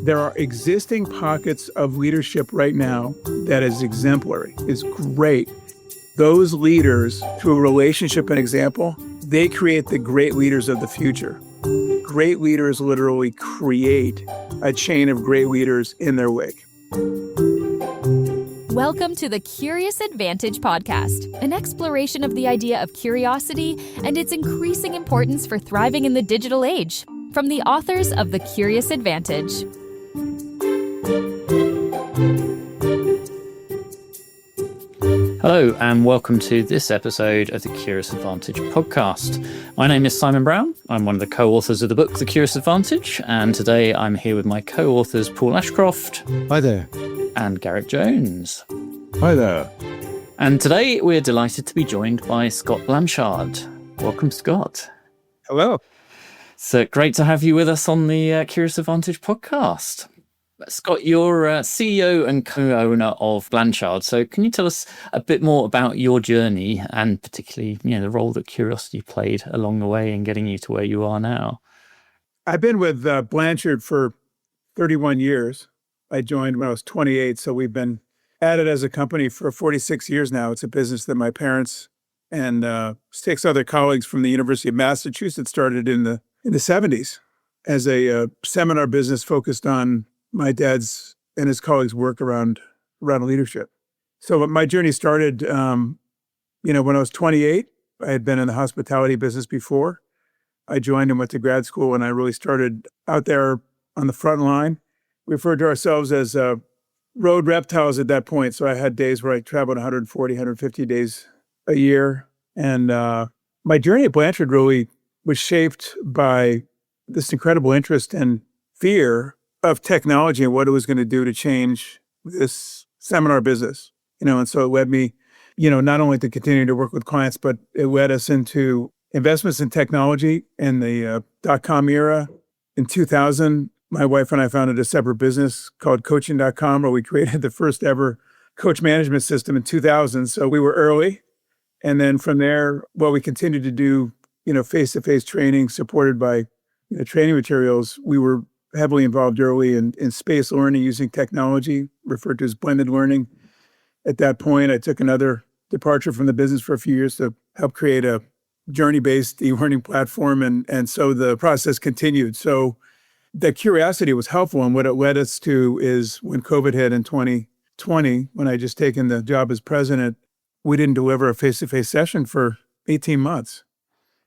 There are existing pockets of leadership right now that is exemplary, is great. Those leaders, through a relationship and example, they create the great leaders of the future. Great leaders literally create a chain of great leaders in their wake. Welcome to the Curious Advantage podcast, an exploration of the idea of curiosity and its increasing importance for thriving in the digital age. From the authors of The Curious Advantage. Hello and welcome to this episode of the Curious Advantage podcast. My name is Simon Brown. I'm one of the co-authors of the book The Curious Advantage, and today I'm here with my co-authors Paul Ashcroft. Hi there. And Garrick Jones. Hi there. And today we're delighted to be joined by Scott Blanchard. Welcome, Scott. Hello. So great to have you with us on the Curious Advantage podcast. Scott, you're CEO and co-owner of Blanchard. So can you tell us a bit more about your journey and particularly, the role that curiosity played along the way in getting you to where you are now? I've been with Blanchard for 31 years. I joined when I was 28, so we've been at it as a company for 46 years now. It's a business that my parents and 6 other colleagues from the University of Massachusetts started in the 70s as a seminar business focused on my dad's and his colleagues' work around leadership. So my journey started, when I was 28. I had been in the hospitality business before. I joined and went to grad school, and I really started out there on the front line. We referred to ourselves as road reptiles at that point. So I had days where I traveled 140, 150 days a year. And my journey at Blanchard really was shaped by this incredible interest and fear of technology and what it was going to do to change this seminar business, and so it led me, not only to continue to work with clients, but it led us into investments in technology in the .com era. In 2000, my wife and I founded a separate business called coaching.com, where we created the first ever coach management system in 2000. So we were early. And then from there, we continued to do, face-to-face training supported by training materials. We were heavily involved early in space learning using technology, referred to as blended learning. At that point, I took another departure from the business for a few years to help create a journey-based e-learning platform, and so the process continued. So the curiosity was helpful, and what it led us to is when COVID hit in 2020, when I just taken the job as president, we didn't deliver a face-to-face session for 18 months.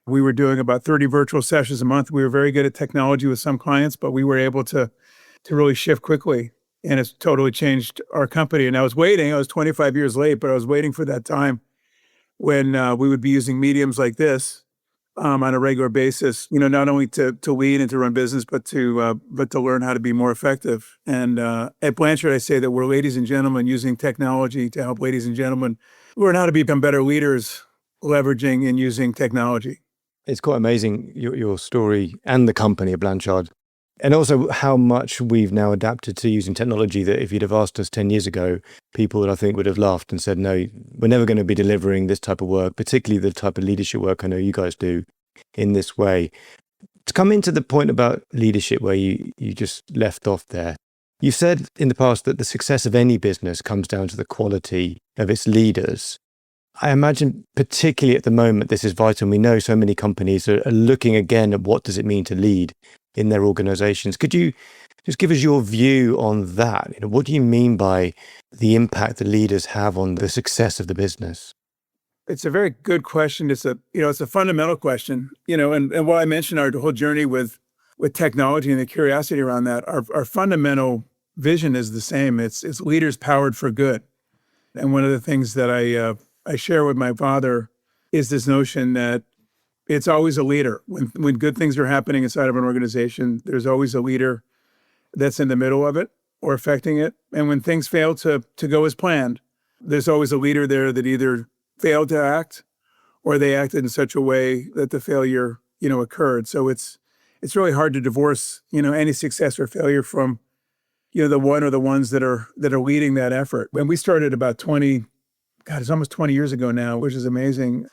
We were doing about 30 virtual sessions a month. We were very good at technology with some clients, but we were able to really shift quickly, and it's totally changed our company. And I was 25 years late, but I was waiting for that time when we would be using mediums like this on a regular basis, not only to lead and to run business, but to learn how to be more effective. And at Blanchard, I say that we're ladies and gentlemen using technology to help ladies and gentlemen learn how to become better leaders, leveraging and using technology. It's quite amazing, your story and the company of Blanchard, and also how much we've now adapted to using technology that if you'd have asked us 10 years ago, people I think would have laughed and said, no, we're never going to be delivering this type of work, particularly the type of leadership work I know you guys do in this way. To come into the point about leadership where you just left off there, you've said in the past that the success of any business comes down to the quality of its leaders. I imagine particularly at the moment, this is vital. We know so many companies are looking again at what does it mean to lead in their organizations. Could you just give us your view on that? What do you mean by the impact the leaders have on the success of the business? It's a very good question. It's a fundamental question, and while I mentioned our whole journey with technology and the curiosity around that, our fundamental vision is the same. It's leaders powered for good. And one of the things that I share with my father is this notion that it's always a leader. When good things are happening inside of an organization, there's always a leader that's in the middle of it or affecting it. And when things fail to go as planned, there's always a leader there that either failed to act or they acted in such a way that the failure, occurred. So it's really hard to divorce, any success or failure from, the one or the ones that are leading that effort. When we started about it's almost 20 years ago now, which is amazing.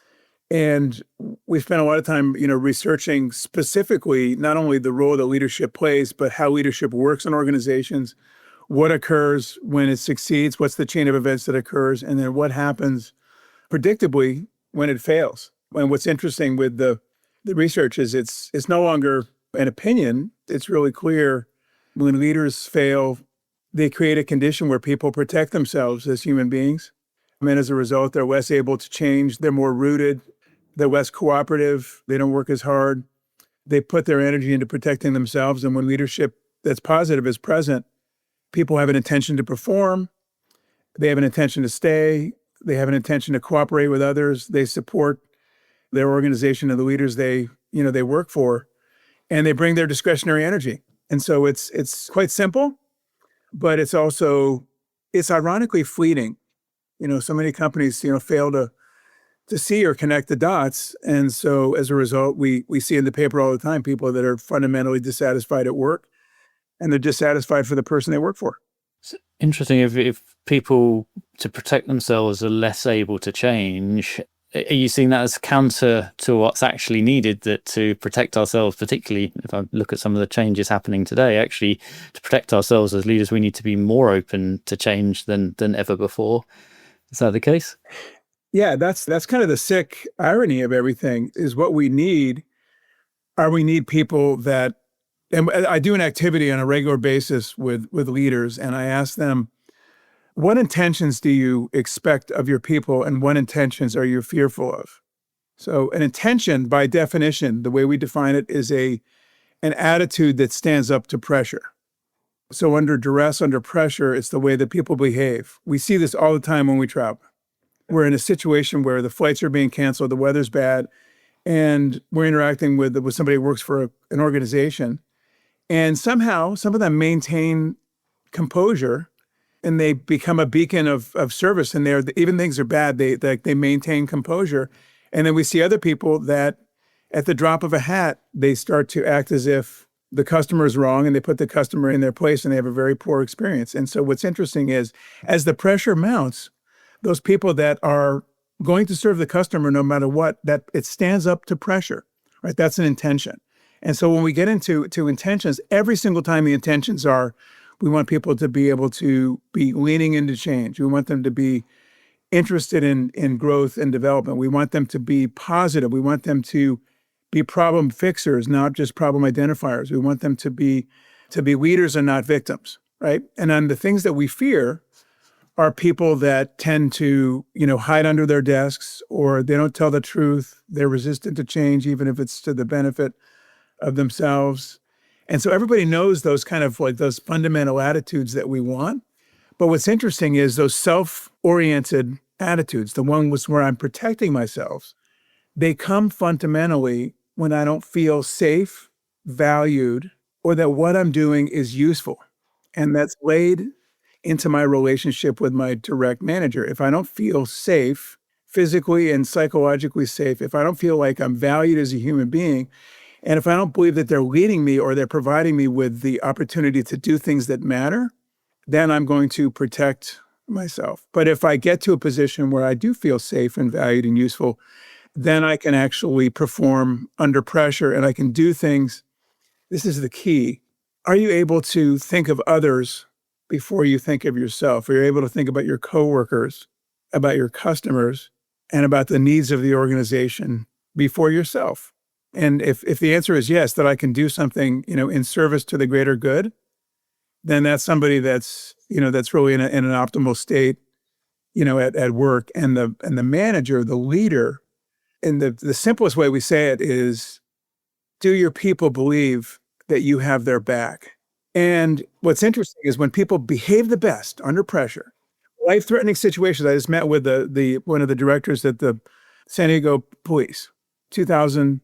And we spent a lot of time, researching specifically not only the role that leadership plays, but how leadership works in organizations, what occurs when it succeeds, what's the chain of events that occurs, and then what happens predictably when it fails. And what's interesting with the research is it's no longer an opinion. It's really clear when leaders fail, they create a condition where people protect themselves as human beings. And as a result, they're less able to change. They're more rooted. They're less cooperative. They don't work as hard. They put their energy into protecting themselves. And when leadership that's positive is present, people have an intention to perform. They have an intention to stay. They have an intention to cooperate with others. They support their organization and the leaders they work for, and they bring their discretionary energy. And so it's quite simple, but it's ironically fleeting. So many companies, fail to see or connect the dots. And so as a result, we see in the paper all the time people that are fundamentally dissatisfied at work, and they're dissatisfied for the person they work for. It's interesting if people to protect themselves are less able to change. Are you seeing that as counter to what's actually needed, that to protect ourselves, particularly if I look at some of the changes happening today, actually to protect ourselves as leaders, we need to be more open to change than ever before? Is that the case? Yeah, that's kind of the sick irony of everything is what we need we need people that, and I do an activity on a regular basis with leaders, and I ask them, what intentions do you expect of your people and what intentions are you fearful of? So an intention, by definition, the way we define it, is an attitude that stands up to pressure. So under duress, under pressure, it's the way that people behave. We see this all the time when we travel. We're in a situation where the flights are being canceled, the weather's bad, and we're interacting with somebody who works for an organization. And somehow, some of them maintain composure, and they become a beacon of service. And even things are bad, they maintain composure. And then we see other people that, at the drop of a hat, they start to act as if the customer is wrong, and they put the customer in their place, and they have a very poor experience. And so what's interesting is, as the pressure mounts, those people that are going to serve the customer no matter what, that it stands up to pressure, right? That's an intention. And so when we get into intentions, every single time the intentions are, we want people to be able to be leaning into change. We want them to be interested in growth and development. We want them to be positive. We want them to be problem fixers, not just problem identifiers. We want them to be leaders and not victims, right? And then the things that we fear are people that tend to, hide under their desks, or they don't tell the truth. They're resistant to change, even if it's to the benefit of themselves. And so everybody knows those kind of those fundamental attitudes that we want. But what's interesting is those self-oriented attitudes, the ones where I'm protecting myself, they come fundamentally when I don't feel safe, valued, or that what I'm doing is useful. And that's laid into my relationship with my direct manager. If I don't feel safe, physically and psychologically safe, if I don't feel like I'm valued as a human being, and if I don't believe that they're leading me or they're providing me with the opportunity to do things that matter, then I'm going to protect myself. But if I get to a position where I do feel safe and valued and useful, then I can actually perform under pressure, and I can do things. This is the key. Are you able to think of others before you think of yourself? Are you able to think about your coworkers, about your customers, and about the needs of the organization before yourself? And if the answer is yes, that I can do something, in service to the greater good, then that's somebody that's really in an optimal state, at work. And the manager, the leader, and the simplest way we say it is, do your people believe that you have their back? And what's interesting is when people behave the best under pressure, life-threatening situations. I just met with one of the directors at the San Diego Police, 2,000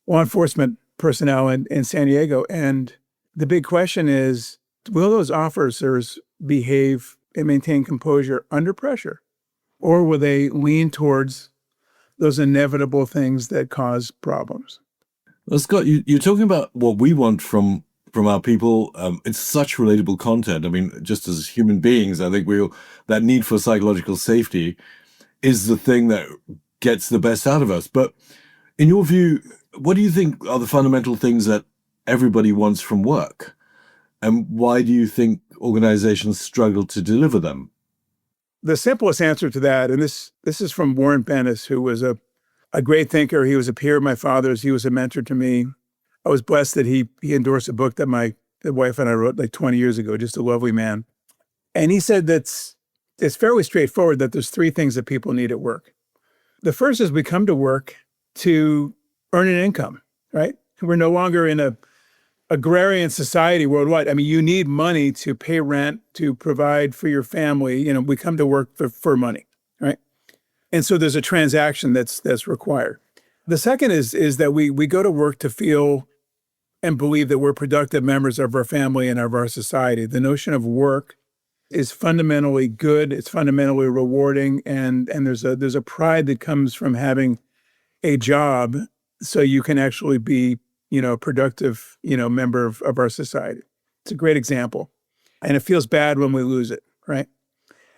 law enforcement personnel in San Diego. And the big question is, will those officers behave and maintain composure under pressure? Or will they lean towards those inevitable things that cause problems? Well, Scott, you're talking about what we want from our people. It's such relatable content. I mean, just as human beings, I think that need for psychological safety is the thing that gets the best out of us. But in your view, what do you think are the fundamental things that everybody wants from work? And why do you think organizations struggle to deliver them? The simplest answer to that, and this is from Warren Bennis, who was a great thinker. He was a peer of my father's. He was a mentor to me. I was blessed that he endorsed a book that my wife and I wrote like 20 years ago, just a lovely man. And he said it's fairly straightforward that there's three things that people need at work. The first is we come to work to earn an income, right? We're no longer in a agrarian society worldwide. I mean, you need money to pay rent, to provide for your family. You know, we come to work for money, right? And so there's a transaction that's required. The second is that we go to work to feel and believe that we're productive members of our family and of our society. The notion of work is fundamentally good. It's fundamentally rewarding, and there's a pride that comes from having a job, so you can actually be, a productive, member of our society. It's a great example, and it feels bad when we lose it, right?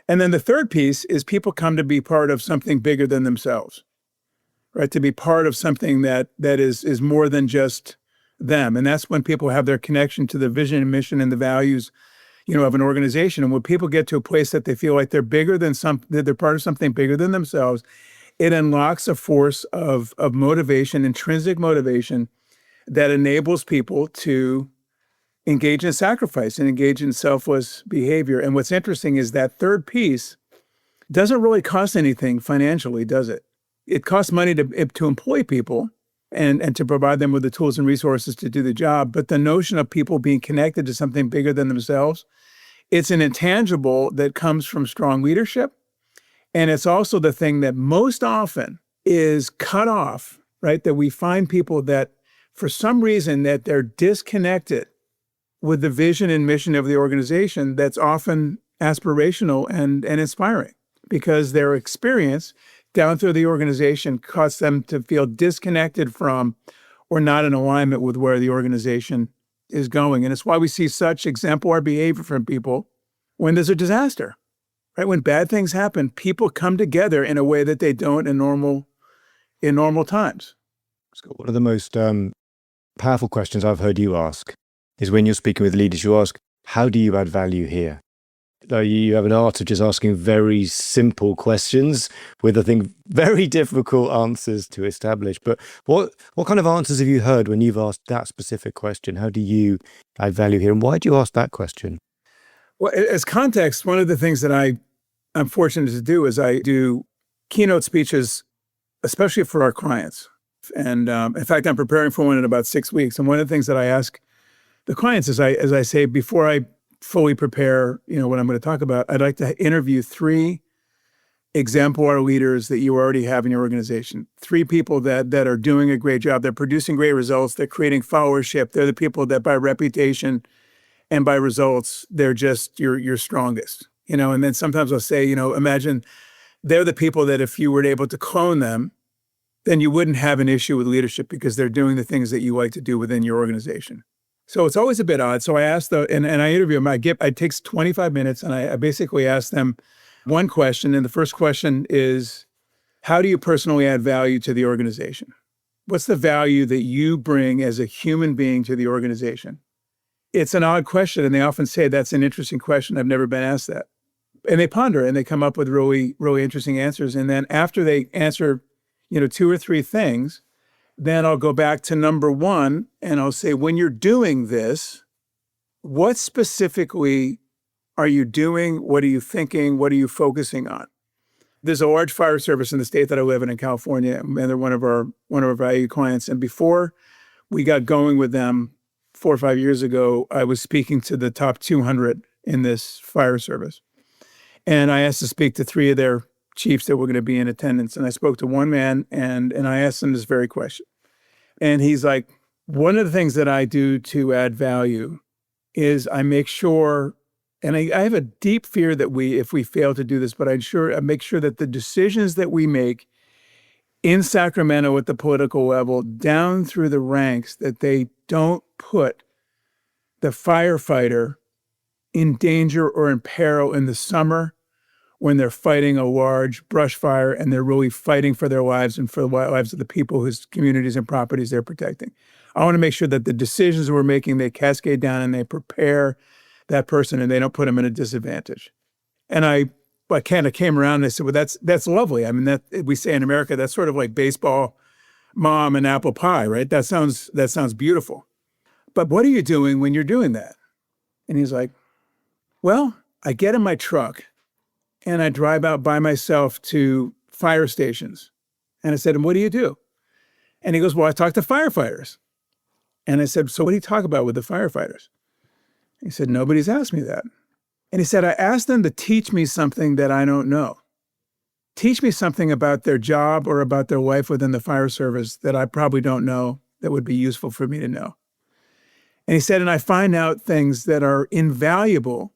And then the third piece is people come to be part of something bigger than themselves, right? To be part of something that is more than just them, and that's when people have their connection to the vision and mission and the values of an organization. And when people get to a place that they feel like they're bigger than that they're part of something bigger than themselves, it unlocks a force of motivation, intrinsic motivation, that enables people to engage in sacrifice and engage in selfless behavior. And what's interesting is that third piece doesn't really cost anything financially, does it? It costs money to employ people and to provide them with the tools and resources to do the job. But the notion of people being connected to something bigger than themselves, it's an intangible that comes from strong leadership. And it's also the thing that most often is cut off, right? That we find people that for some reason that they're disconnected with the vision and mission of the organization that's often aspirational and inspiring, because their experience down through the organization caused them to feel disconnected from or not in alignment with where the organization is going. And it's why we see such exemplary behavior from people when there's a disaster, right? When bad things happen, people come together in a way that they don't in normal times. Scott, one of the most powerful questions I've heard you ask is when you're speaking with leaders, you ask, how do you add value here? You have an art of just asking very simple questions with, I think, very difficult answers to establish. But what kind of answers have you heard when you've asked that specific question? How do you add value here? And why do you ask that question? Well, as context, one of the things that I'm fortunate to do is I do keynote speeches, especially for our clients. And in fact, I'm preparing for one in about 6 weeks. And one of the things that I ask the clients is, as I say, before I fully prepare, what I'm going to talk about, I'd like to interview 3 exemplar leaders that you already have in your organization. 3 people that are doing a great job. They're producing great results. They're creating followership. They're the people that by reputation and by results, they're just your strongest. And then sometimes I'll say, imagine they're the people that if you were able to clone them, then you wouldn't have an issue with leadership because they're doing the things that you like to do within your organization. So it's always a bit odd. So I asked and I interview them. It takes 25 minutes, and I basically ask them one question. And the first question is, how do you personally add value to the organization? What's the value that you bring as a human being to the organization? It's an odd question, and they often say, that's an interesting question. I've never been asked that. And they ponder, and they come up with really, really interesting answers. And then after they answer, 2 or 3 things, then I'll go back to number 1, and I'll say, when you're doing this, what specifically are you doing? What are you thinking? What are you focusing on? There's a large fire service in the state that I live in California, and they're one of our valued clients. And before we got going with them 4 or 5 years ago, I was speaking to the top 200 in this fire service. And I asked to speak to 3 of their chiefs that were going to be in attendance. And I spoke to one man and I asked him this very question. And he's like, one of the things that I do to add value is I make sure, and I have a deep fear that if we fail to do this, but I make sure that the decisions that we make in Sacramento at the political level, down through the ranks, that they don't put the firefighter in danger or in peril in the summer when they're fighting a large brush fire and they're really fighting for their lives and for the lives of the people whose communities and properties they're protecting. I want to make sure that the decisions we're making, they cascade down and they prepare that person and they don't put them in a disadvantage. And I kind of came around and I said, well, that's lovely. I mean, that we say in America, that's sort of like baseball, mom, and apple pie, right? That sounds beautiful. But what are you doing when you're doing that? And he's like, well, I get in my truck and I drive out by myself to fire stations. And I said, and what do you do? And he goes, well, I talk to firefighters. And I said, so what do you talk about with the firefighters? He said, nobody's asked me that. And he said, I asked them to teach me something that I don't know. Teach me something about their job or about their life within the fire service that I probably don't know that would be useful for me to know. And he said, and I find out things that are invaluable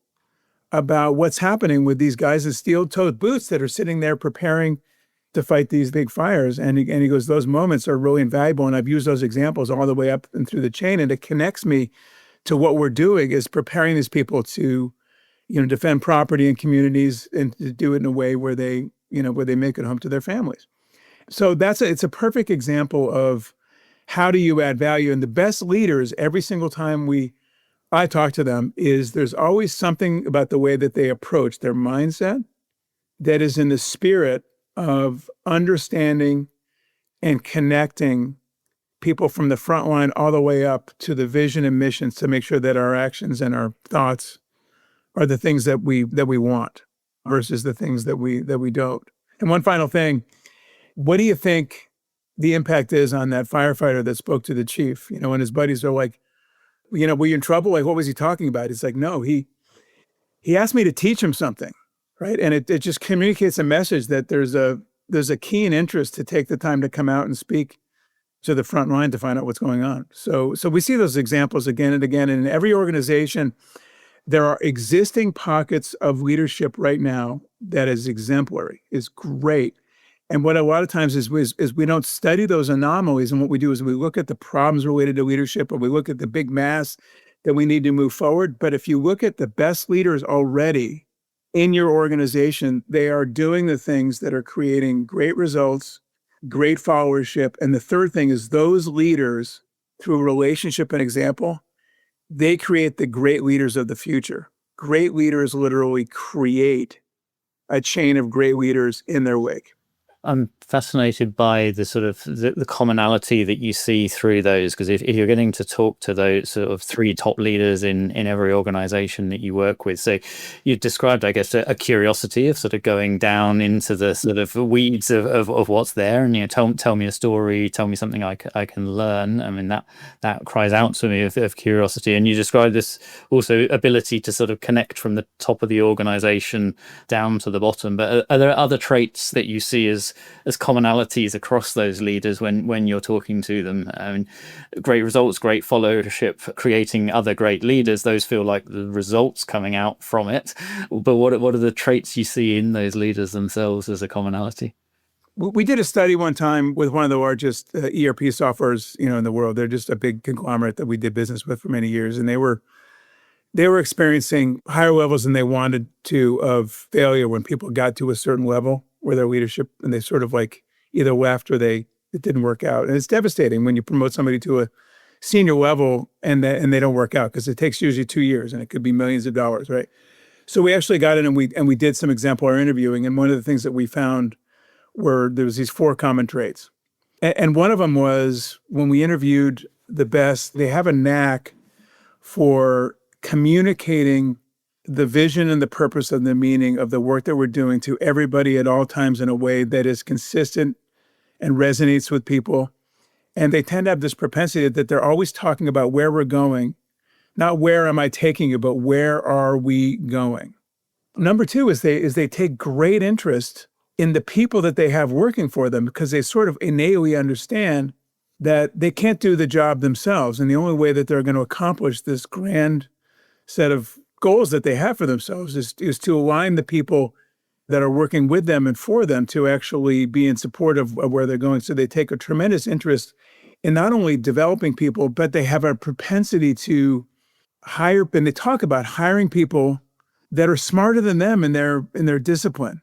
about what's happening with these guys in steel-toed boots that are sitting there preparing to fight these big fires. And he goes, those moments are really invaluable. And I've used those examples all the way up and through the chain. And it connects me to what we're doing is preparing these people to, defend property and communities and to do it in a way where they make it home to their families. So it's a perfect example of how do you add value. And the best leaders, every single time I talk to them, is there's always something about the way that they approach their mindset that is in the spirit of understanding and connecting people from the front line all the way up to the vision and missions to make sure that our actions and our thoughts are the things that we want versus the things that we don't. And one final thing, what do you think the impact is on that firefighter that spoke to the chief? And his buddies are like, were you in trouble? Like, what was he talking about? He's like, no, he asked me to teach him something, right? And it just communicates a message that there's a keen interest to take the time to come out and speak to the front line to find out what's going on. So we see those examples again and again. And in every organization, there are existing pockets of leadership right now that is exemplary, is great. And what a lot of times is we don't study those anomalies. And what we do is we look at the problems related to leadership, or we look at the big mass that we need to move forward. But if you look at the best leaders already in your organization, they are doing the things that are creating great results, great followership. And the third thing is those leaders, through relationship and example, they create the great leaders of the future. Great leaders literally create a chain of great leaders in their wake. I'm fascinated by the sort of the commonality that you see through those, because if you're getting to talk to those sort of three top leaders in every organization that you work with, so you described, I guess, a curiosity of sort of going down into the sort of weeds of what's there, and tell me a story, tell me something I can learn. I mean, that cries out to me of curiosity. And you described this also ability to sort of connect from the top of the organization down to the bottom. But are there other traits that you see as commonalities across those leaders when you're talking to them? I mean, great results, great followership, creating other great leaders, those feel like the results coming out from it. But what are the traits you see in those leaders themselves as a commonality? We did a study one time with one of the largest ERP softwares, in the world. They're just a big conglomerate that we did business with for many years. And they were experiencing higher levels than they wanted to of failure when people got to a certain level where their leadership, and they sort of like either left or it didn't work out. And it's devastating when you promote somebody to a senior level and they don't work out, because it takes usually 2 years and it could be millions of dollars, right? So we actually got in and we did some exemplar interviewing. And one of the things that we found were there was these 4 common traits. And one of them was, when we interviewed the best, they have a knack for communicating the vision and the purpose and the meaning of the work that we're doing to everybody at all times in a way that is consistent and resonates with people. And they tend to have this propensity that they're always talking about where we're going, not where am I taking you, but where are we going? Number 2 is they take great interest in the people that they have working for them, because they sort of innately understand that they can't do the job themselves. And the only way that they're going to accomplish this grand set of goals that they have for themselves is to align the people that are working with them and for them to actually be in support of where they're going. So they take a tremendous interest in not only developing people, but they have a propensity to hire, and they talk about hiring people that are smarter than them in their discipline,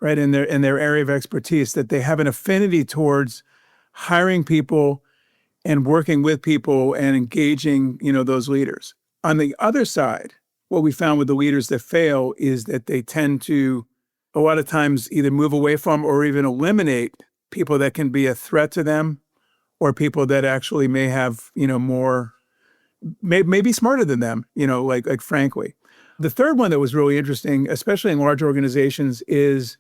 right? In their area of expertise, that they have an affinity towards hiring people and working with people and engaging, those leaders. On the other side, what we found with the leaders that fail is that they tend to, a lot of times, either move away from or even eliminate people that can be a threat to them, or people that actually may have, may be smarter than them, like frankly. The third one that was really interesting, especially in large organizations, is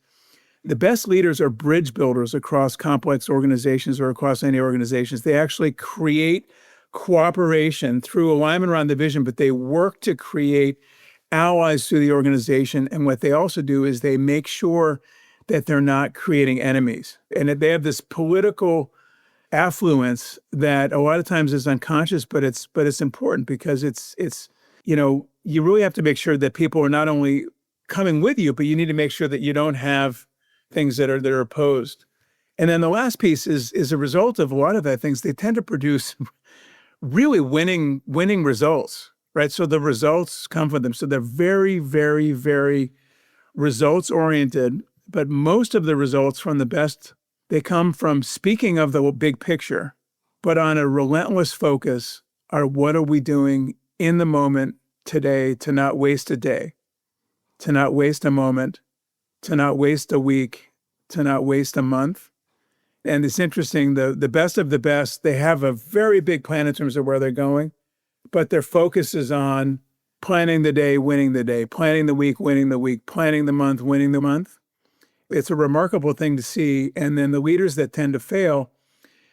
the best leaders are bridge builders across complex organizations or across any organizations. They actually create cooperation through alignment around the vision, but they work to create allies through the organization. And what they also do is they make sure that they're not creating enemies. And that they have this political affluence that a lot of times is unconscious, but it's important, because it's you really have to make sure that people are not only coming with you, but you need to make sure that you don't have things that are opposed. And then the last piece is a result of a lot of that things. They tend to produce really winning results, right? So the results come from them. So they're very, very, very results oriented, but most of the results from the best, they come from speaking of the big picture, but on a relentless focus are what are we doing in the moment today to not waste a day, to not waste a moment, to not waste a week, to not waste a month. And it's interesting, the best of the best, they have a very big plan in terms of where they're going, but their focus is on planning the day, winning the day, planning the week, winning the week, planning the month, winning the month. It's a remarkable thing to see. And then the leaders that tend to fail,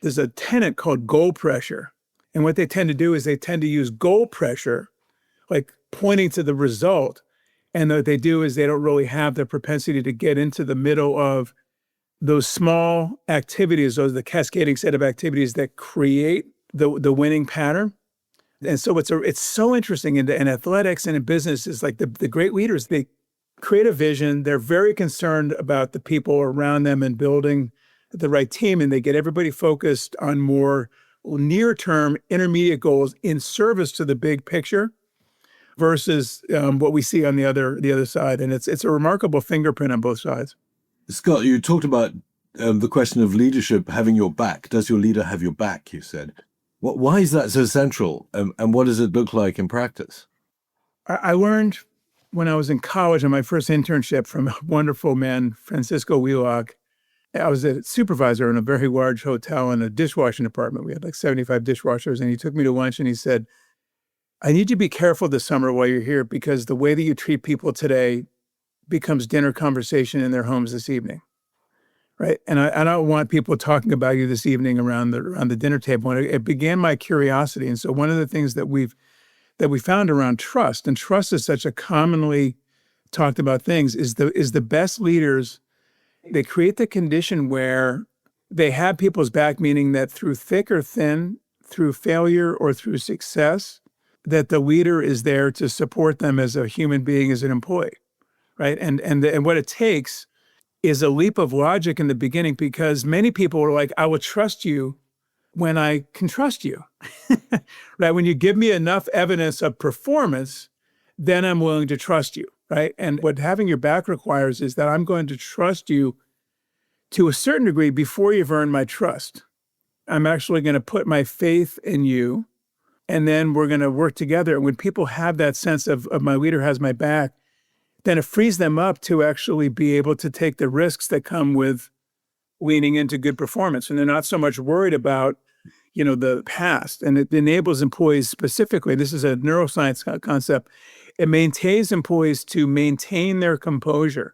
there's a tenet called goal pressure. And what they tend to do is they tend to use goal pressure, like pointing to the result. And what they do is they don't really have the propensity to get into the middle of those small activities, the cascading set of activities that create the winning pattern. And so it's so interesting in athletics and in business is like the great leaders, they create a vision. They're very concerned about the people around them and building the right team. And they get everybody focused on more near-term intermediate goals in service to the big picture versus what we see on the other side. And it's a remarkable fingerprint on both sides. Scott, you talked about the question of leadership having your back. Does your leader have your back, you said? Why is that so central? And what does it look like in practice? I learned when I was in college on my first internship from a wonderful man, Francisco Wheelock. I was a supervisor in a very large hotel in a dishwashing department. We had like 75 dishwashers, and he took me to lunch and he said, I need you to be careful this summer while you're here, because the way that you treat people today becomes dinner conversation in their homes this evening, right? And I don't want people talking about you this evening around the dinner table. And it began my curiosity. And so one of the things that we found around trust, and trust is such a commonly talked about things, is the best leaders, they create the condition where they have people's back, meaning that through thick or thin, through failure or through success, that the leader is there to support them as a human being, as an employee. Right. And what it takes is a leap of logic in the beginning, because many people are like, I will trust you when I can trust you. Right. When you give me enough evidence of performance, then I'm willing to trust you. Right. And what having your back requires is that I'm going to trust you to a certain degree before you've earned my trust. I'm actually going to put my faith in you, and then we're going to work together. And when people have that sense of my leader has my back, then it frees them up to actually be able to take the risks that come with leaning into good performance. And they're not so much worried about, the past. And it enables employees specifically, this is a neuroscience concept, it maintains employees to maintain their composure,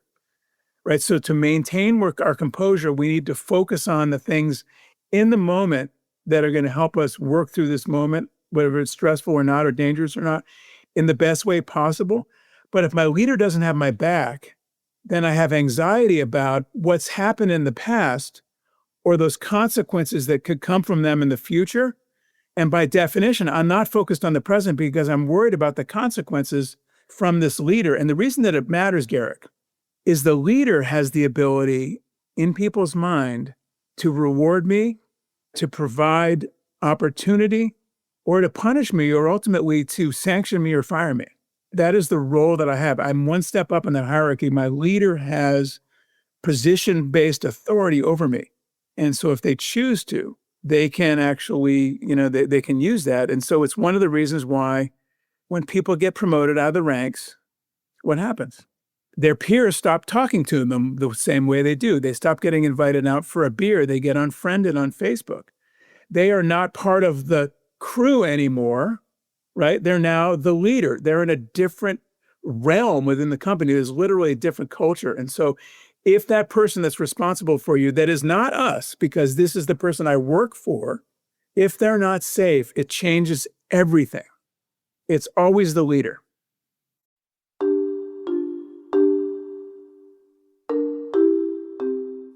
right? So to maintain our composure, we need to focus on the things in the moment that are going to help us work through this moment, whether it's stressful or not, or dangerous or not, in the best way possible. But if my leader doesn't have my back, then I have anxiety about what's happened in the past or those consequences that could come from them in the future. And by definition, I'm not focused on the present because I'm worried about the consequences from this leader. And the reason that it matters, Garrick, is the leader has the ability in people's mind to reward me, to provide opportunity, or to punish me, or ultimately to sanction me or fire me. That is the role that I have. I'm one step up in the hierarchy. My leader has position-based authority over me. And so if they choose to, they can actually, they can use that. And so it's one of the reasons why when people get promoted out of the ranks, what happens? Their peers stop talking to them the same way they do. They stop getting invited out for a beer. They get unfriended on Facebook. They are not part of the crew anymore, right? They're now the leader. They're in a different realm within the company. There's literally a different culture. And so if that person that's responsible for you, that is not us, because this is the person I work for, if they're not safe, it changes everything. It's always the leader.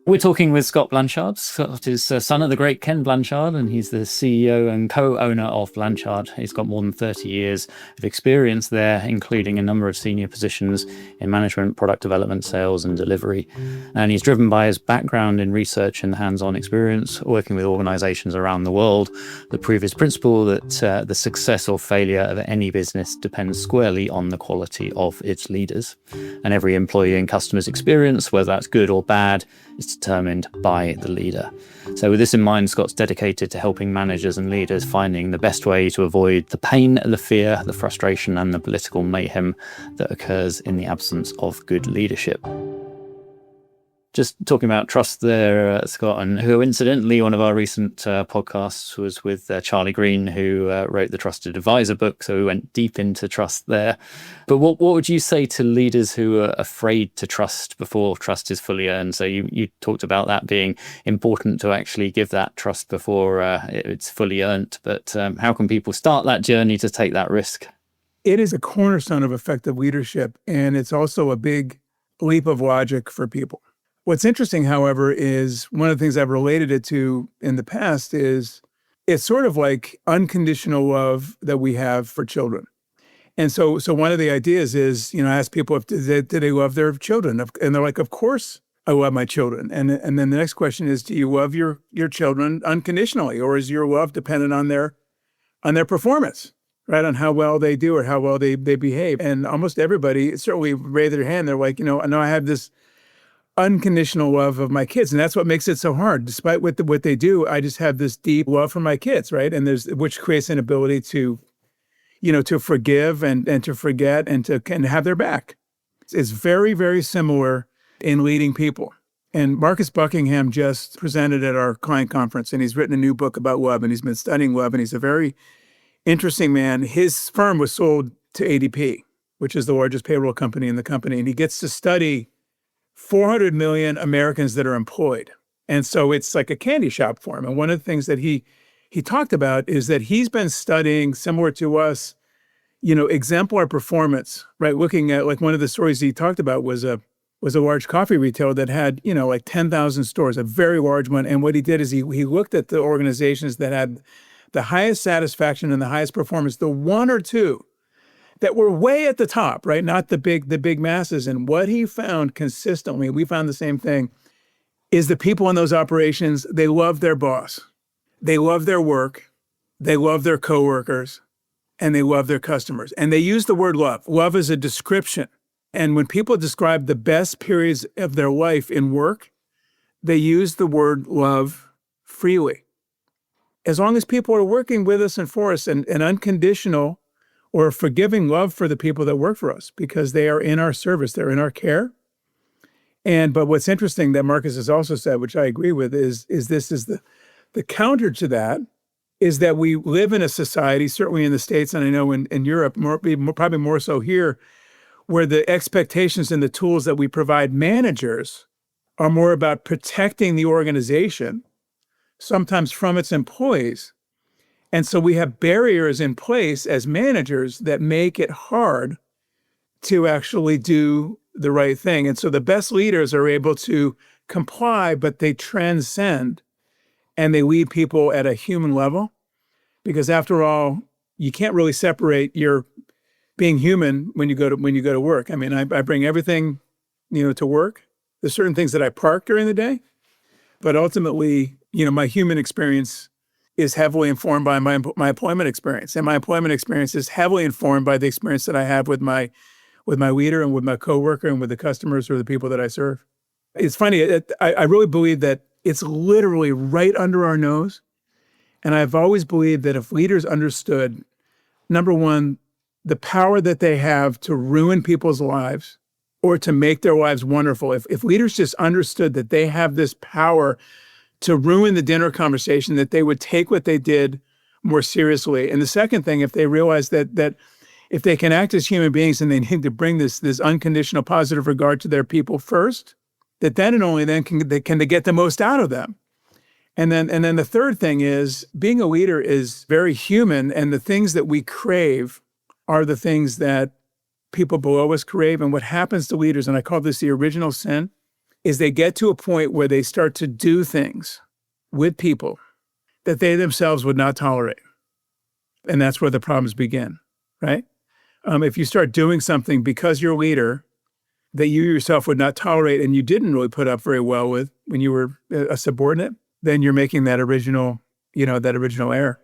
We're talking with Scott Blanchard. Scott is son of the great Ken Blanchard, and he's the CEO and co-owner of Blanchard. He's got more than 30 years of experience there, including a number of senior positions in management, product development, sales, and delivery. And he's driven by his background in research and hands-on experience, working with organizations around the world, that prove his principle that the success or failure of any business depends squarely on the quality of its leaders. And every employee and customer's experience, whether that's good or bad, is determined by the leader. So with this in mind, Scott's dedicated to helping managers and leaders finding the best way to avoid the pain, the fear, the frustration, and the political mayhem that occurs in the absence of good leadership. Just talking about trust there, Scott, and who incidentally, one of our recent podcasts was with Charlie Green, who wrote the Trusted Advisor book. So we went deep into trust there. But what would you say to leaders who are afraid to trust before trust is fully earned? So you talked about that being important to actually give that trust before it's fully earned. But how can people start that journey to take that risk? It is a cornerstone of effective leadership, and it's also a big leap of logic for people. What's interesting, however, is one of the things I've related it to in the past is it's sort of like unconditional love that we have for children. And so one of the ideas is, I ask people if do they love their children? And they're like, of course I love my children. And then the next question is, do you love your children unconditionally, or is your love dependent on their performance, right? On how well they do or how well they behave. And almost everybody certainly raise their hand. They're like, I know I have this unconditional love of my kids. And that's what makes it so hard. Despite what they do, I just have this deep love for my kids, right? And which creates an ability to, to forgive and to forget and to have their back. It's very, very similar in leading people. And Marcus Buckingham just presented at our client conference, and he's written a new book about love, and he's been studying love, and he's a very interesting man. His firm was sold to ADP, which is the largest payroll company in the company, and he gets to study 400 million Americans that are employed. And so it's like a candy shop for him. And one of the things that he talked about is that he's been studying, similar to us, exemplar performance, right? Looking at, like, one of the stories he talked about was a large coffee retailer that had, like 10,000 stores, a very large one. And what he did is he looked at the organizations that had the highest satisfaction and the highest performance, the one or two that were way at the top, right? Not the big masses. And what he found consistently, we found the same thing, is the people in those operations, they love their boss. They love their work. They love their coworkers, and they love their customers. And they use the word love. Love is a description. And when people describe the best periods of their life in work, they use the word love freely. As long as people are working with us and for us, and unconditional or forgiving love for the people that work for us, because they are in our service, they're in our care. But what's interesting that Marcus has also said, which I agree with, is the counter to that is that we live in a society, certainly in the States, and I know in Europe, probably more so here, where the expectations and the tools that we provide managers are more about protecting the organization, sometimes from its employees. And so we have barriers in place as managers that make it hard to actually do the right thing. And so the best leaders are able to comply, but they transcend and they lead people at a human level. Because after all, you can't really separate your being human when you go to work. I mean, I bring everything, to work. There's certain things that I park during the day, but ultimately, my human experience is heavily informed by my employment experience, and my employment experience is heavily informed by the experience that I have with my leader and with my coworker and with the customers or the people that I serve. It's funny. I really believe that it's literally right under our nose, and I've always believed that if leaders understood, number one, the power that they have to ruin people's lives or to make their lives wonderful, if leaders just understood that they have this power to ruin the dinner conversation, that they would take what they did more seriously. And the second thing, if they realize that if they can act as human beings and they need to bring this unconditional positive regard to their people first, that then and only then can they get the most out of them. And then the third thing is, being a leader is very human, and the things that we crave are the things that people below us crave. And what happens to leaders, and I call this the original sin, is they get to a point where they start to do things with people that they themselves would not tolerate. And that's where the problems begin, right? If you start doing something because you're a leader that you yourself would not tolerate and you didn't really put up very well with when you were a subordinate, then you're making that original error.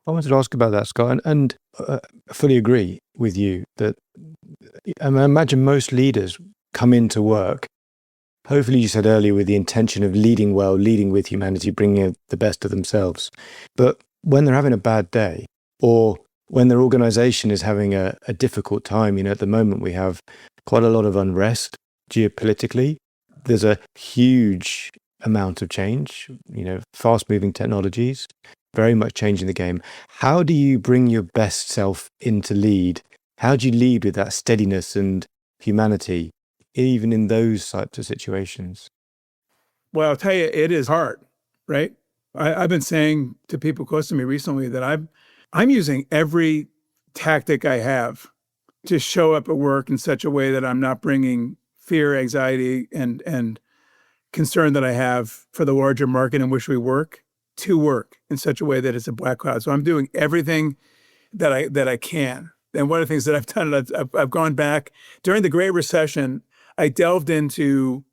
I wanted to ask about that, Scott, and I fully agree with you that I imagine most leaders come into work, hopefully you said earlier, with the intention of leading well, leading with humanity, bringing the best of themselves. But when they're having a bad day, or when their organization is having a difficult time, at the moment we have quite a lot of unrest geopolitically. There's a huge amount of change, fast-moving technologies, very much changing the game. How do you bring your best self into lead? How do you lead with that steadiness and humanity, even in those types of situations? Well, I'll tell you, it is hard, right? I've been saying to people close to me recently that I'm using every tactic I have to show up at work in such a way that I'm not bringing fear, anxiety, and concern that I have for the larger market in which we work to work in such a way that it's a black cloud. So I'm doing everything that I can. And one of the things that I've done, I've gone back during the Great Recession. I delved into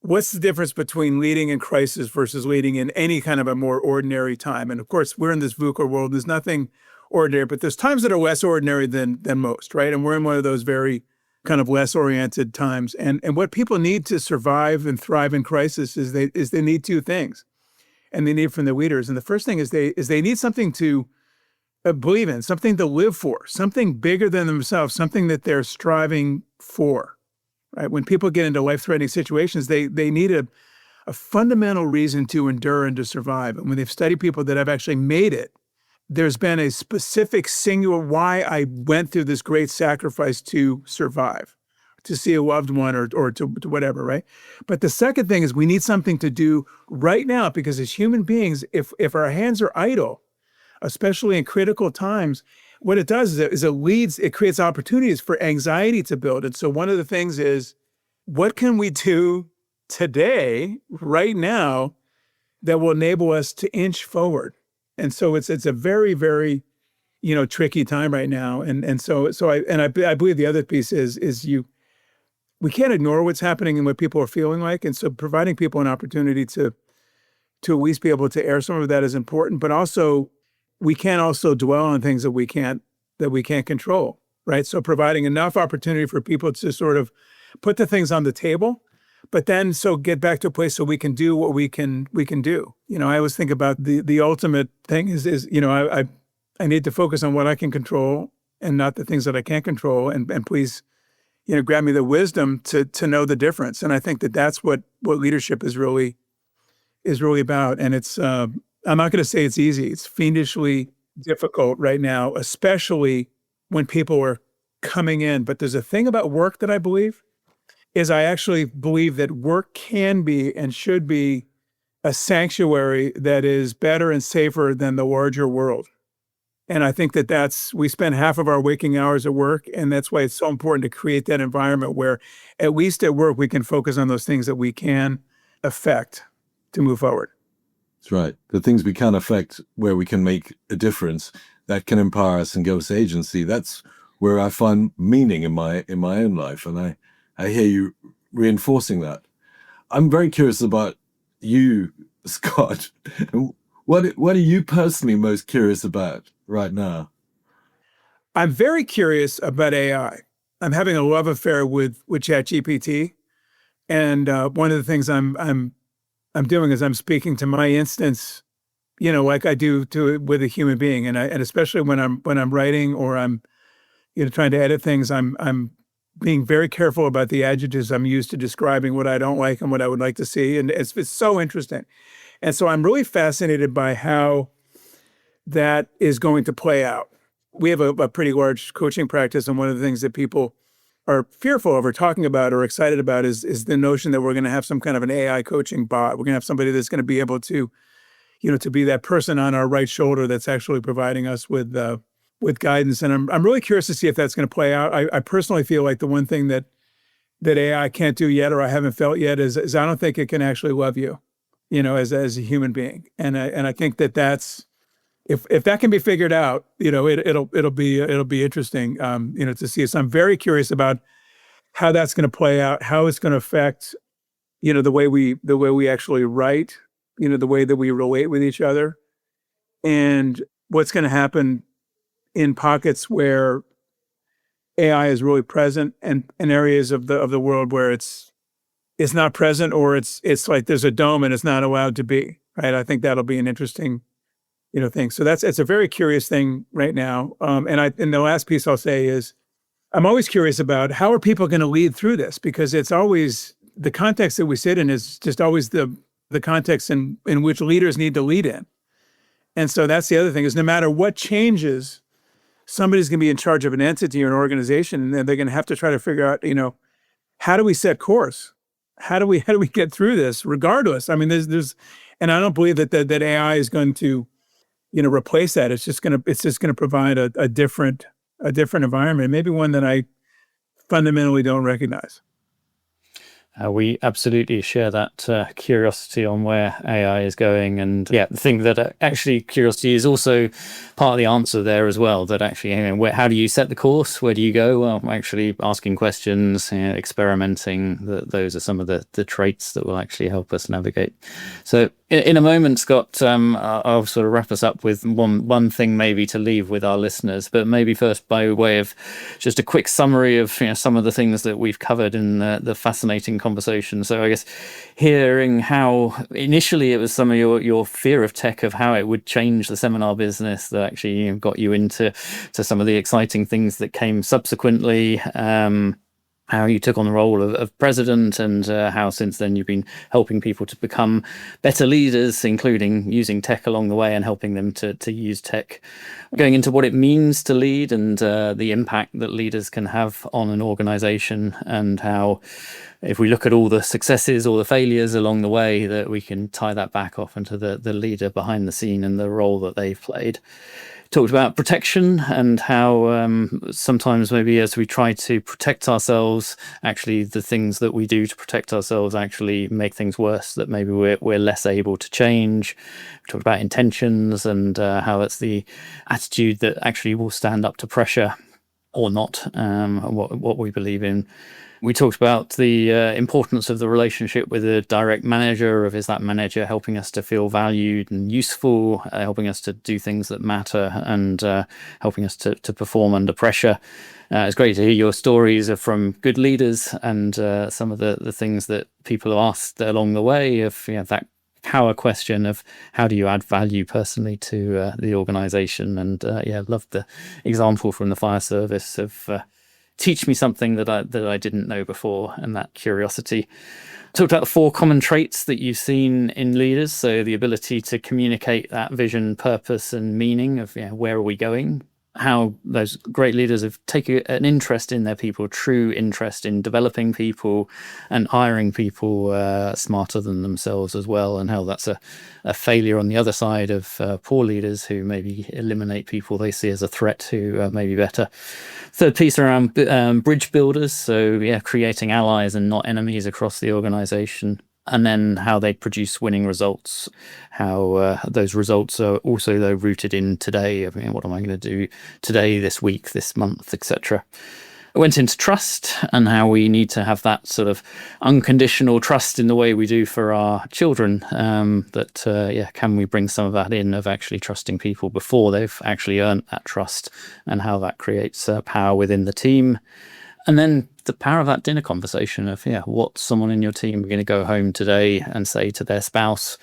what's the difference between leading in crisis versus leading in any kind of a more ordinary time. And of course, we're in this VUCA world. There's nothing ordinary, but there's times that are less ordinary than most, right? And we're in one of those very kind of less oriented times. And what people need to survive and thrive in crisis is they need two things, and they need from their leaders. And the first thing is they need something to believe in, something to live for, something bigger than themselves, something that they're striving for, right? When people get into life-threatening situations, they need a fundamental reason to endure and to survive. And when they've studied people that have actually made it, there's been a specific singular why I went through this great sacrifice to survive, to see a loved one or to whatever, right? But the second thing is we need something to do right now, because as human beings, if our hands are idle, especially in critical times, what it does is it creates opportunities for anxiety to build. And so one of the things is, what can we do today, right now, that will enable us to inch forward? And so it's a very, very, tricky time right now. And so I believe the other piece is we can't ignore what's happening and what people are feeling like. And so providing people an opportunity to at least be able to air some of that is important, but also we can't also dwell on things that we can't control, right? So providing enough opportunity for people to sort of put the things on the table, but then so get back to a place so we can do what we can do. I always think about the ultimate thing is I need to focus on what I can control and not the things that I can't control. And please, grant me the wisdom to know the difference. And I think that's what leadership is really about. And it's I'm not going to say it's easy. It's fiendishly difficult right now, especially when people are coming in. But there's a thing about work that I believe is I actually believe that work can be and should be a sanctuary that is better and safer than the larger world. And I think we spend half of our waking hours at work, and that's why it's so important to create that environment where, at least at work, we can focus on those things that we can affect to move forward. That's right. The things we can affect, where we can make a difference, that can empower us and give us agency. That's where I find meaning in my own life. And I hear you reinforcing that. I'm very curious about you, Scott. What are you personally most curious about right now? I'm very curious about AI. I'm having a love affair with ChatGPT, and one of the things I'm doing is I'm speaking to my instance, like I do with a human being, and especially when I'm writing or I'm trying to edit things, I'm being very careful about the adjectives I'm used to describing what I don't like and what I would like to see, and it's so interesting, and so I'm really fascinated by how that is going to play out. We have a pretty large coaching practice, and one of the things that people are fearful of or talking about or excited about is the notion that we're going to have some kind of an AI coaching bot. We're going to have somebody that's going to be able to, to be that person on our right shoulder that's actually providing us with guidance. And I'm really curious to see if that's going to play out. I personally feel like the one thing that AI can't do yet, or I haven't felt yet, is I don't think it can actually love you, as a human being. And I think that's, if that can be figured out, it'll be interesting, to see. So I'm very curious about how that's going to play out, how it's going to affect, the way we actually write, the way that we relate with each other, and what's going to happen in pockets where AI is really present, and in areas of the world where it's not present, or it's like there's a dome and it's not allowed to be. Right. I think that'll be an interesting thing. So it's a very curious thing right now. And the last piece I'll say is I'm always curious about how are people going to lead through this, because it's always the context that we sit in is just always the context in which leaders need to lead in. And so that's the other thing, is no matter what changes, somebody's going to be in charge of an entity or an organization, and they're going to have to try to figure out, how do we set course? How do we get through this regardless? I mean, there's and I don't believe that AI is going to replace that. It's just going to provide a different environment, maybe one that I fundamentally don't recognize. We absolutely share that curiosity on where AI is going. And the thing that actually curiosity is also part of the answer there as well, that actually, how do you set the course? Where do you go? Well, actually asking questions, experimenting, those are some of the traits that will actually help us navigate. So in a moment, Scott, I'll sort of wrap us up with one thing maybe to leave with our listeners, but maybe first by way of just a quick summary of some of the things that we've covered in the fascinating conversation. So I guess hearing how initially it was some of your fear of tech, of how it would change the seminar business, that actually got you into some of the exciting things that came subsequently. How you took on the role of president, and how since then you've been helping people to become better leaders, including using tech along the way and helping them to use tech. Going into what it means to lead, and the impact that leaders can have on an organization, and how if we look at all the successes or the failures along the way, that we can tie that back off into the leader behind the scene and the role that they've played. Talked about protection, and how sometimes maybe as we try to protect ourselves, actually the things that we do to protect ourselves actually make things worse, that maybe we're less able to change. We talked about intentions, and how it's the attitude that actually will stand up to pressure or not, what we believe in. We talked about the importance of the relationship with a direct manager, of is that manager helping us to feel valued and useful, helping us to do things that matter, and helping us to perform under pressure. It's great to hear your stories from good leaders, and some of the things that people have asked along the way, of that power question of how do you add value personally to the organization. And loved the example from the fire service of teach me something that I didn't know before, and that curiosity. Talked about the 4 common traits that you've seen in leaders. So the ability to communicate that vision, purpose, and meaning of where are we going. How those great leaders have taken an interest in their people, true interest in developing people and hiring people smarter than themselves as well, and how that's a failure on the other side of poor leaders who maybe eliminate people they see as a threat to maybe better. Third piece around bridge builders, so creating allies and not enemies across the organization. And then how they produce winning results, how those results are also though rooted in today. What am I going to do today, this week, this month, etc. went into trust and how we need to have that sort of unconditional trust in the way we do for our children. Can we bring some of that in of actually trusting people before they've actually earned that trust, and how that creates power within the team. And then the power of that dinner conversation of, what someone in your team are going to go home today and say to their spouse,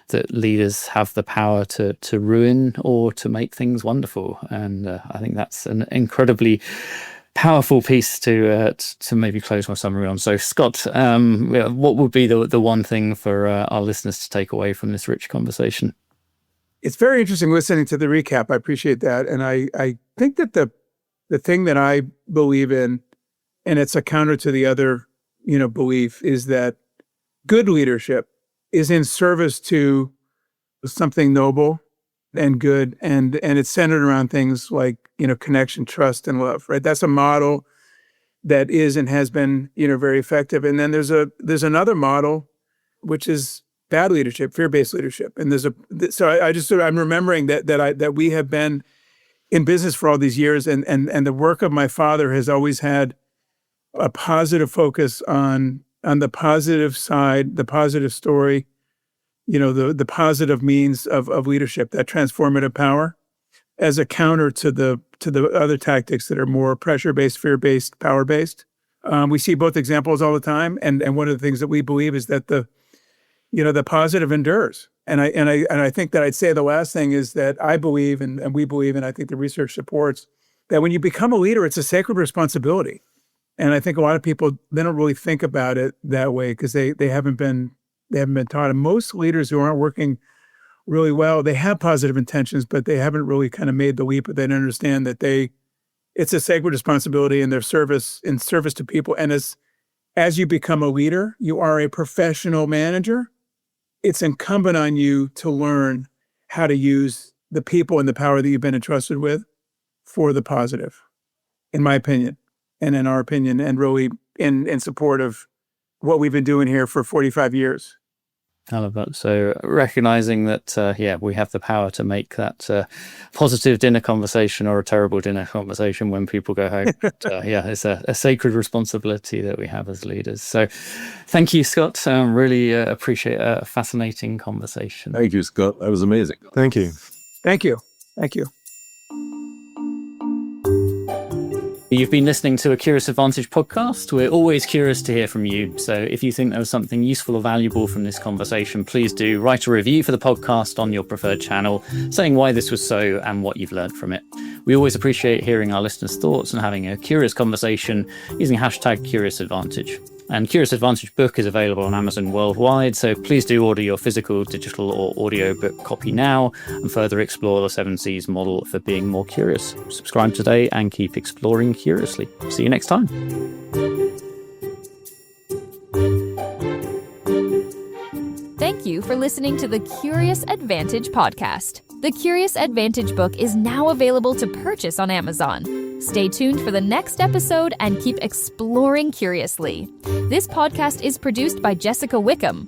that leaders have the power to ruin or to make things wonderful. And I think that's an incredibly powerful piece to maybe close my summary on. So, Scott, what would be the one thing for our listeners to take away from this rich conversation? It's very interesting listening to the recap. I appreciate that. And I think that the thing that I believe in, and it's a counter to the other, belief, is that good leadership is in service to something noble and good, and it's centered around things like, connection, trust, and love, right? That's a model that is and has been, very effective. And then there's another model, which is bad leadership, fear-based leadership. And I'm remembering that we have been in business for all these years, and the work of my father has always had a positive focus on the positive side, the positive story, the positive means of leadership, that transformative power, as a counter to the other tactics that are more pressure-based, fear-based, power-based. We see both examples all the time, and one of the things that we believe is that the positive endures. And I think that I'd say the last thing is that I believe, and we believe, and I think the research supports, that when you become a leader, it's a sacred responsibility. And I think a lot of people, they don't really think about it that way because they haven't been taught. And most leaders who aren't working really well, they have positive intentions, but they haven't really kind of made the leap. But they understand that it's a sacred responsibility in service to people. And as you become a leader, you are a professional manager. It's incumbent on you to learn how to use the people and the power that you've been entrusted with for the positive, in my opinion, and in our opinion, and really in support of what we've been doing here for 45 years. I love that. So recognizing that, we have the power to make that positive dinner conversation or a terrible dinner conversation when people go home. But, it's a sacred responsibility that we have as leaders. So thank you, Scott. Really appreciate a fascinating conversation. Thank you, Scott. That was amazing. Thank you. Thank you. Thank you. You've been listening to a Curious Advantage podcast. We're always curious to hear from you. So if you think there was something useful or valuable from this conversation, please do write a review for the podcast on your preferred channel, saying why this was so and what you've learned from it. We always appreciate hearing our listeners' thoughts and having a curious conversation using hashtag Curious Advantage. And Curious Advantage book is available on Amazon worldwide, so please do order your physical, digital, or audiobook copy now and further explore the 7 C's model for being more curious. Subscribe today and keep exploring curiously. See you next time. Thank you for listening to the Curious Advantage podcast. The Curious Advantage book is now available to purchase on Amazon. Stay tuned for the next episode and keep exploring curiously. This podcast is produced by Jessica Wickham.